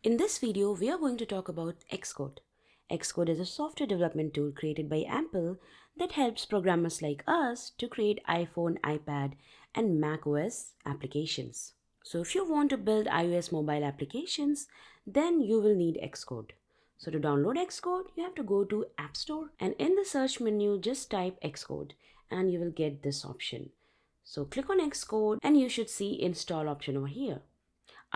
In this video, we are going to talk about Xcode. Xcode is a software development tool created by Apple that helps programmers like us to create iPhone, iPad, and macOS applications. So if you want to build iOS mobile applications, then you will need Xcode. So to download Xcode, you have to go to App Store and in the search menu, just type Xcode and you will get this option. So click on Xcode and you should see install option over here.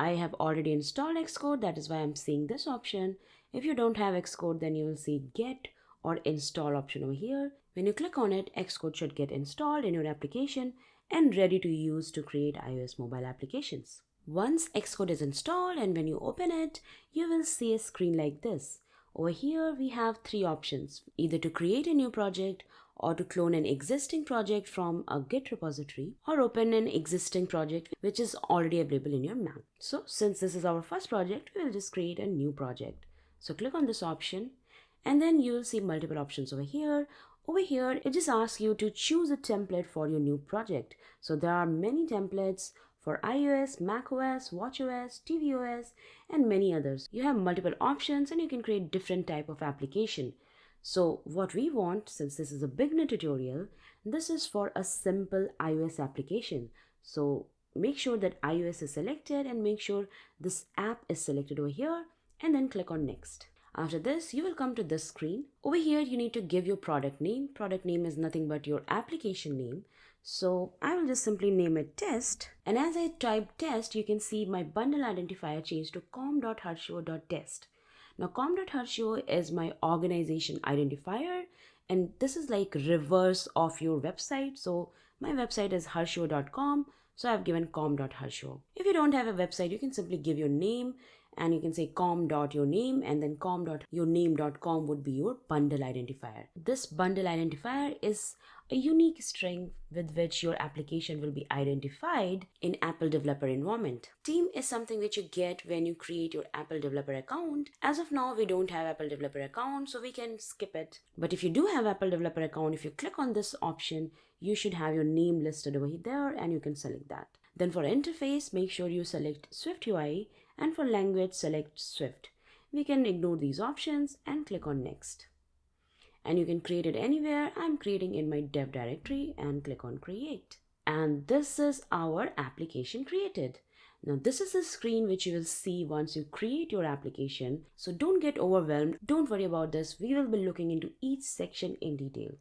I have already installed Xcode, that is why I'm seeing this option. If you don't have Xcode, then you will see get or install option over here. When you click on it, Xcode should get installed in your application and ready to use to create iOS mobile applications. Once Xcode is installed and when you open it, you will see a screen like this. Over here, we have three options, either to create a new project or to clone an existing project from a Git repository or open an existing project which is already available in your Mac. So since this is our first project, we will just create a new project. So click on this option and then you will see multiple options over here. Over here, it just asks you to choose a template for your new project. So there are many templates for iOS, macOS, watchOS, tvOS, and many others. You have multiple options and you can create different type of application. So what we want, since this is a beginner tutorial, this is for a simple iOS application. So make sure that iOS is selected and make sure this app is selected over here and then click on next. After this, you will come to this screen. Over here, you need to give your product name. Product name is nothing but your application name. So I will just simply name it test. And as I type test, you can see my bundle identifier changed to com.harshio.test. Now com.harshio is my organization identifier and this is like reverse of your website. So my website is harshio.com. So I've given com.harshio. If you don't have a website, you can simply give your name and you can say com.yourname and then com.yourname.com would be your bundle identifier. This bundle identifier is a unique string with which your application will be identified in Apple developer environment. Team is something which you get when you create your Apple developer account. As of now, we don't have Apple developer account, so we can skip it. But if you do have Apple developer account, if you click on this option, you should have your name listed over there and you can select that. Then for interface, make sure you select SwiftUI and for language, select Swift. We can ignore these options and click on next. And you can create it anywhere. I'm creating in my dev directory and click on create. And this is our application created. Now this is the screen which you will see once you create your application. So don't get overwhelmed. Don't worry about this. We will be looking into each section in detail.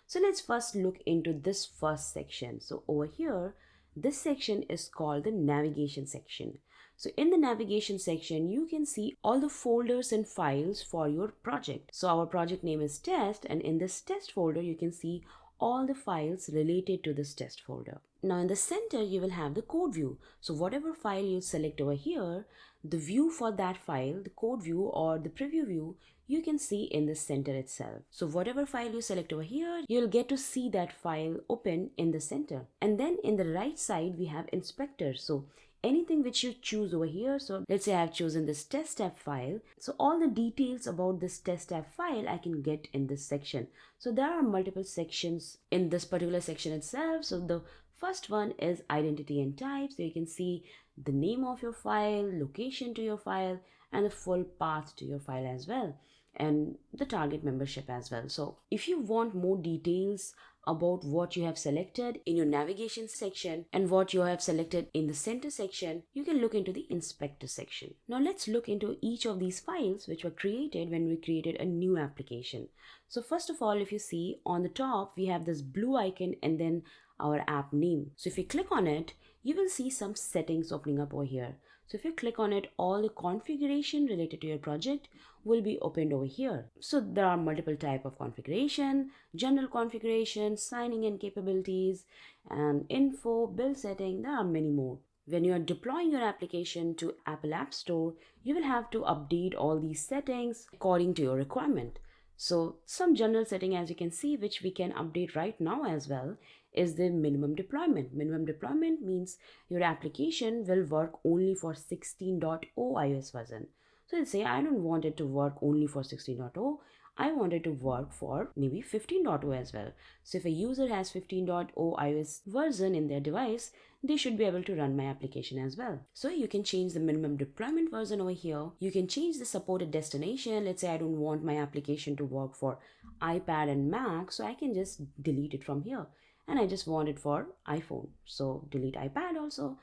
So let's first look into this first section. So over here, this section is called the navigation section. So in the navigation section, you can see all the folders and files for your project. So our project name is test and in this test folder, you can see all the files related to this test folder. Now in the center, you will have the code view. So whatever file you select over here, the view for that file, the code view or the preview view, you can see in the center itself. So whatever file you select over here, you'll get to see that file open in the center. And then in the right side, we have inspector. So anything which you choose over here. So let's say I've chosen this test app file. So all the details about this test app file I can get in this section. So there are multiple sections in this particular section itself. So the first one is identity and type. So you can see the name of your file, location to your file, and the full path to your file as well, and the target membership as well. So if you want more details about what you have selected in your navigation section and what you have selected in the center section, you can look into the inspector section. Now let's look into each of these files which were created when we created a new application. So first of all, if you see on the top, we have this blue icon and then our app name. So if you click on it, you will see some settings opening up over here. So if you click on it, all the configuration related to your project will be opened over here. So there are multiple type of configuration, general configuration, signing in capabilities, and info, build setting. There are many more. When you are deploying your application to Apple App Store, you will have to update all these settings according to your requirement. So some general setting, as you can see, which we can update right now as well, is the minimum deployment. Minimum deployment means your application will work only for 16.0 iOS version. So let's say I don't want it to work only for 16.0. I wanted to work for maybe 15.0 as well. So if a user has 15.0 iOS version in their device, they should be able to run my application as well. So you can change the minimum deployment version over here. You can change the supported destination. Let's say I don't want my application to work for iPad and Mac, so I can just delete it from here. And I just want it for iPhone. So delete iPad also.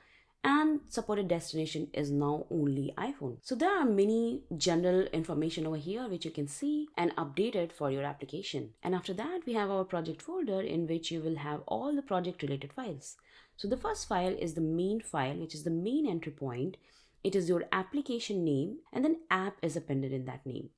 And supported destination is now only iPhone. So there are many general information over here which you can see and update it for your application. And after that, we have our project folder in which you will have all the project related files. So the first file is the main file, which is the main entry point. It is your application name, and then app is appended in that name.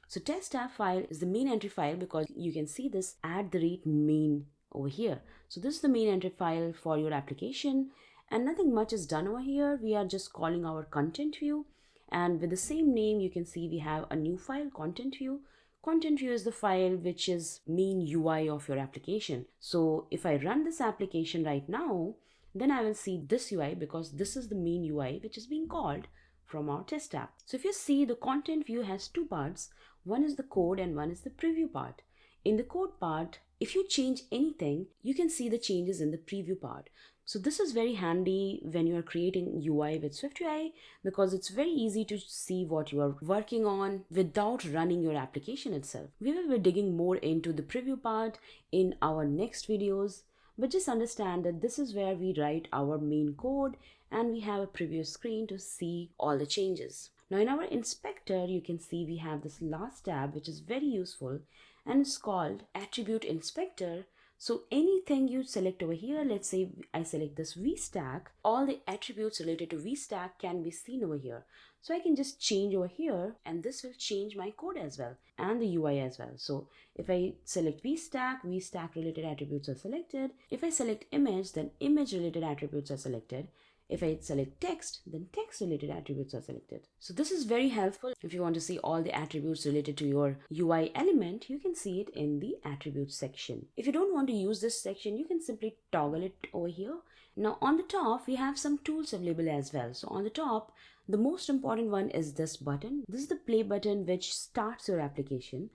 So test app file is the main entry file because you can see this @main over here. So this is the main entry file for your application. And nothing much is done over here. We are just calling our content view, and with the same name you can see we have a new file, content view. Content view is the file which is main UI of your application. So if I run this application right now, then I will see this UI because this is the main UI which is being called from our test app. So if you see, the content view has two parts. One is the code and one is the preview part. In the code part, if you change anything, you can see the changes in the preview part. So this is very handy when you are creating UI with SwiftUI because it's very easy to see what you are working on without running your application itself. We will be digging more into the preview part in our next videos, but just understand that this is where we write our main code and we have a preview screen to see all the changes. Now in our inspector, you can see we have this last tab which is very useful and it's called attribute inspector. So anything you select over here, let's say I select this VStack, all the attributes related to VStack can be seen over here. So I can just change over here and this will change my code as well and the UI as well. So if I select VStack, VStack related attributes are selected. If I select image, then image related attributes are selected. If I select text, then text related attributes are selected. So this is very helpful. If you want to see all the attributes related to your UI element, you can see it in the attributes section. If you don't want to use this section, you can simply toggle it over here. Now on the top, we have some tools available as well. So on the top, the most important one is this button. This is the play button which starts your application.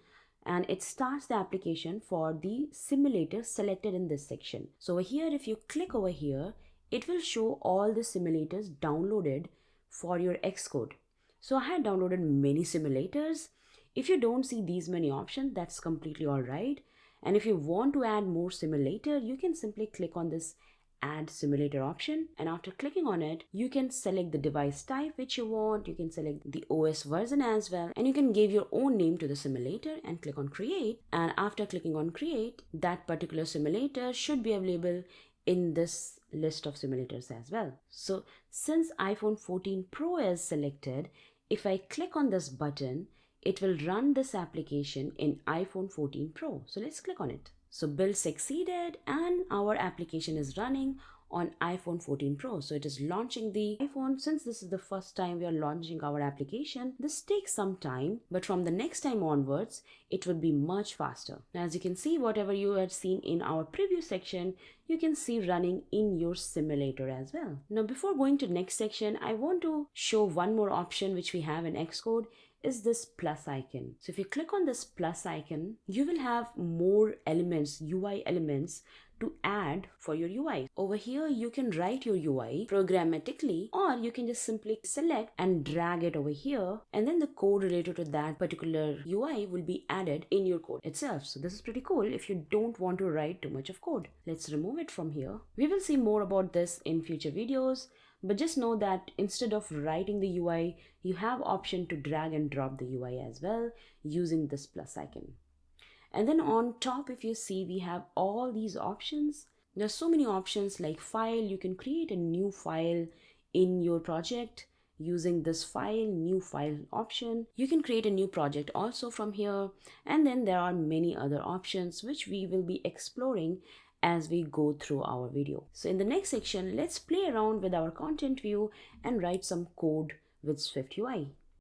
And it starts the application for the simulator selected in this section. So over here, if you click over here, it will show all the simulators downloaded for your Xcode. So I had downloaded many simulators. If you don't see these many options, that's completely all right. And if you want to add more simulator, you can simply click on this add simulator option, and after clicking on it, you can select the device type which you want. You can select the OS version as well, and you can give your own name to the simulator and click on create. And after clicking on create, that particular simulator should be available in this list of simulators as well. So since iPhone 14 Pro is selected, if I click on this button, it will run this application in iPhone 14 Pro. So let's click on it. So build succeeded and our application is running on iPhone 14 Pro. So it is launching the iPhone. Since this is the first time we are launching our application, this takes some time, but from the next time onwards, it would be much faster. Now, as you can see, whatever you had seen in our preview section, you can see running in your simulator as well. Now, before going to next section, I want to show one more option which we have in Xcode is this plus icon. So if you click on this plus icon, you will have more elements, UI elements to add for your UI. Over here, you can write your UI programmatically, or you can just simply select and drag it over here, and then the code related to that particular UI will be added in your code itself. So this is pretty cool if you don't want to write too much of code. Let's remove it from here. We will see more about this in future videos, but just know that instead of writing the UI, you have option to drag and drop the UI as well using this plus icon. And then on top, if you see, we have all these options. There's so many options like file. You can create a new file in your project using this file, new file option. You can create a new project also from here. And then there are many other options which we will be exploring as we go through our video. So in the next section, let's play around with our content view and write some code with SwiftUI.